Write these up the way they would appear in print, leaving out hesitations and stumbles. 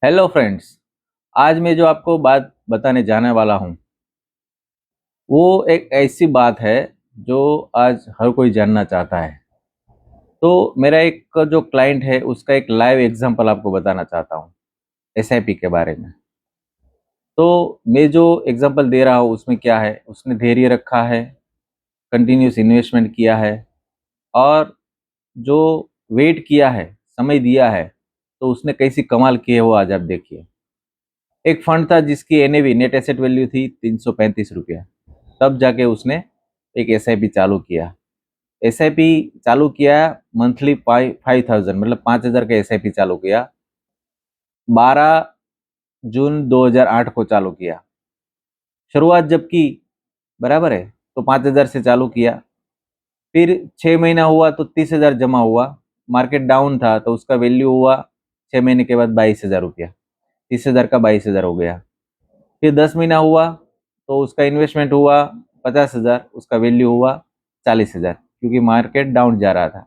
Hello friends. आज मैं जो आपको बात बताने जाने वाला हूँ वो एक ऐसी बात है जो आज हर कोई जानना चाहता है। तो मेरा एक जो क्लाइंट है उसका एक लाइव एग्जांपल आपको बताना चाहता हूँ एसआईपी के बारे में। तो मैं जो एग्जांपल दे रहा हूँ उसमें क्या है, उसने धैर्य रखा है, कंटिन्यूस इन्वेस्टमेंट किया है और जो वेट किया है, समय दिया है, तो उसने कैसी कमाल की है वो आज आप देखिए। एक फंड था जिसकी एनएवी नेट एसेट वैल्यू थी 335 रुपया। तब जाके उसने एक एसआईपी चालू किया। एसआईपी चालू किया मंथली 5,000 मतलब 5,000 का एसआईपी चालू किया। 12 जून 2008 को चालू किया। शुरुआत जब की, बराबर है, तो 5,000 से चालू किया। फिर 6 महीना हुआ तो 30,000 जमा हुआ। मार्केट डाउन था तो उसका वैल्यू हुआ 6 महीने के बाद 22,000 रुपया। 30,000 का 22,000 हो गया। फिर 10 महीना हुआ तो उसका इन्वेस्टमेंट हुआ 50,000, उसका वैल्यू हुआ 40,000 क्योंकि मार्केट डाउन जा रहा था।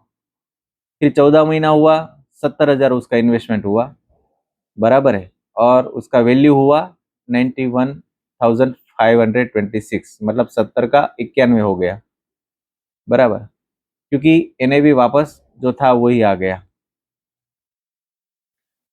फिर 14 महीना हुआ, 70,000 उसका इन्वेस्टमेंट हुआ, बराबर है, और उसका वैल्यू हुआ 91,526 मतलब 70 का 91 हो गया, बराबर, क्योंकि एनएवी वापस जो था वही आ गया।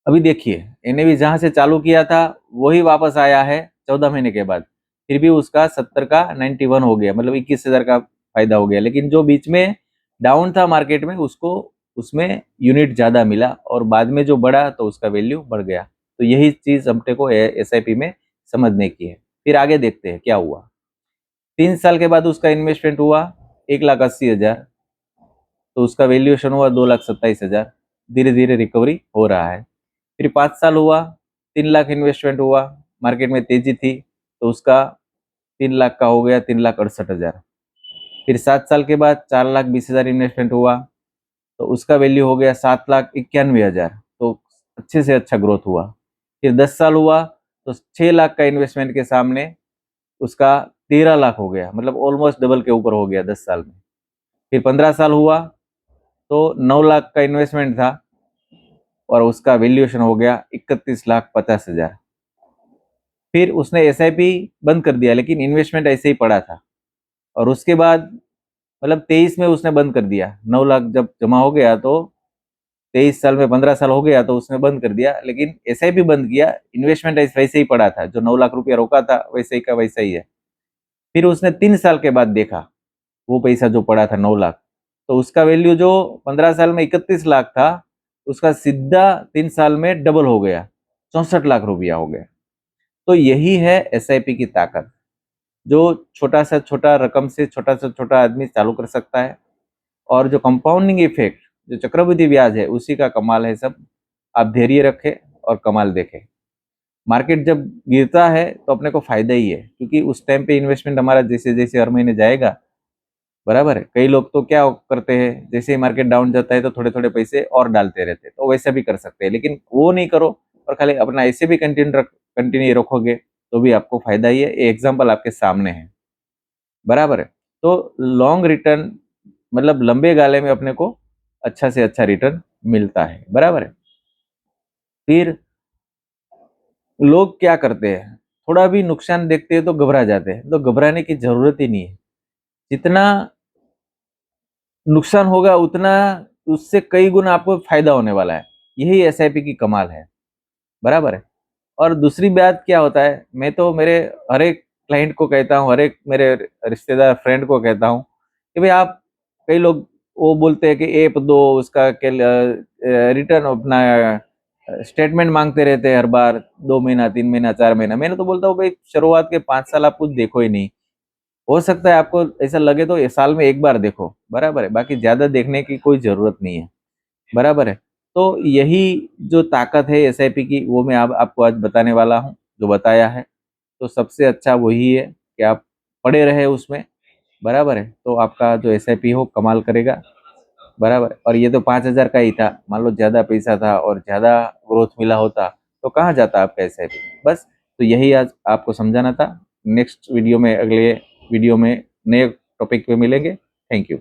अभी देखिए एनएवी जहां से चालू किया था वही वापस आया है 14 महीने के बाद। फिर भी उसका 70 का 91 हो गया मतलब 21,000 का फायदा हो गया। लेकिन जो बीच में डाउन था मार्केट में उसको उसमें यूनिट ज्यादा मिला और बाद में जो बढ़ा तो उसका वैल्यू बढ़ गया। तो यही चीज हमने को एसआईपी में समझने की है। फिर आगे देखते हैं क्या हुआ। 3 साल के बाद उसका इन्वेस्टमेंट हुआ 1,80,000, तो उसका वैल्यूएशन हुआ 2,27,000। धीरे धीरे रिकवरी हो रहा है। फिर 5 साल हुआ, 3 लाख इन्वेस्टमेंट हुआ, मार्केट में तेजी थी तो उसका 3 लाख का हो गया 3,68,000। फिर 7 साल के बाद 4,20,000 इन्वेस्टमेंट हुआ तो उसका वैल्यू हो गया 7,91,000। तो अच्छे से अच्छा ग्रोथ हुआ। फिर 10 साल हुआ तो 6 लाख का इन्वेस्टमेंट के सामने उसका 13 लाख हो गया मतलब ऑलमोस्ट डबल के ऊपर हो गया 10 साल में। फिर 15 साल हुआ तो 9 लाख का इन्वेस्टमेंट था और उसका वैल्यूएशन हो गया 31,50,000। फिर उसने एसआईपी बंद कर दिया लेकिन इन्वेस्टमेंट ऐसे ही पड़ा था। और उसके बाद मतलब 23 में उसने बंद कर दिया। 9 लाख जब जमा हो गया तो 23 साल में 15 साल हो गया तो उसने बंद कर दिया, लेकिन एसआईपी बंद किया, इन्वेस्टमेंट वैसे ही पड़ा था। जो 9 लाख रुपया रोका था वैसे ही का वैसा ही है। फिर उसने 3 साल के बाद देखा वो पैसा जो पड़ा था 9 लाख, तो उसका वैल्यू जो 15 साल में 31 लाख था उसका सीधा 3 साल में डबल हो गया, 64 लाख रुपया हो गया। तो यही है एसआईपी की ताकत। जो छोटा सा छोटा रकम से छोटा सा छोटा आदमी चालू कर सकता है और जो कंपाउंडिंग इफेक्ट, जो चक्रवृद्धि ब्याज है, उसी का कमाल है सब। आप धैर्य रखें और कमाल देखें। मार्केट जब गिरता है तो अपने को फायदा ही है क्योंकि उस टाइम पे इन्वेस्टमेंट हमारा जैसे जैसे हर महीने जाएगा, बराबर है। कई लोग तो क्या करते हैं, जैसे ही मार्केट डाउन जाता है तो थोड़े थोड़े पैसे और डालते रहते हैं, तो वैसा भी कर सकते हैं, लेकिन वो नहीं करो और खाली अपना ऐसे भी कंटिन्यू रखोगे तो भी आपको फायदा ही है। ये एग्जाम्पल आपके सामने है, बराबर है। तो लॉन्ग रिटर्न मतलब लंबे गाले में अपने को अच्छा से अच्छा रिटर्न मिलता है, बराबर है। फिर लोग क्या करते हैं, थोड़ा भी नुकसान देखते हैं तो घबरा जाते हैं। तो घबराने की जरूरत ही नहीं है। जितना नुकसान होगा उतना उससे कई गुना आपको फायदा होने वाला है। यही एसआईपी की कमाल है, बराबर है। और दूसरी बात क्या होता है, मैं तो मेरे हर एक क्लाइंट को कहता हूँ, हर एक मेरे रिश्तेदार फ्रेंड को कहता हूँ कि भाई आप, कई लोग वो बोलते हैं कि ऐप दो, उसका रिटर्न अपना स्टेटमेंट मांगते रहते हैं हर बार, 2 महीना 3 महीना 4 महीना। मैंने तो बोलता हूँ भाई शुरुआत के 5 साल आप कुछ देखो ही नहीं। हो सकता है आपको ऐसा लगे तो ये साल में एक बार देखो, बराबर है, बाकी ज्यादा देखने की कोई जरूरत नहीं है, बराबर है। तो यही जो ताकत है एसआईपी की वो मैं आपको आज बताने वाला हूँ, जो बताया है। तो सबसे अच्छा वही है कि आप पड़े रहे उसमें, बराबर है, तो आपका जो एसआईपी हो कमाल करेगा, बराबर है। और ये तो 5,000 का ही था, मान लो ज्यादा पैसा था और ज्यादा ग्रोथ मिला होता तो कहाँ जाता आपका एसआईपी। बस, तो यही आज आपको समझाना था। नेक्स्ट वीडियो में, अगले वीडियो में नए टॉपिक पे मिलेंगे। Thank you.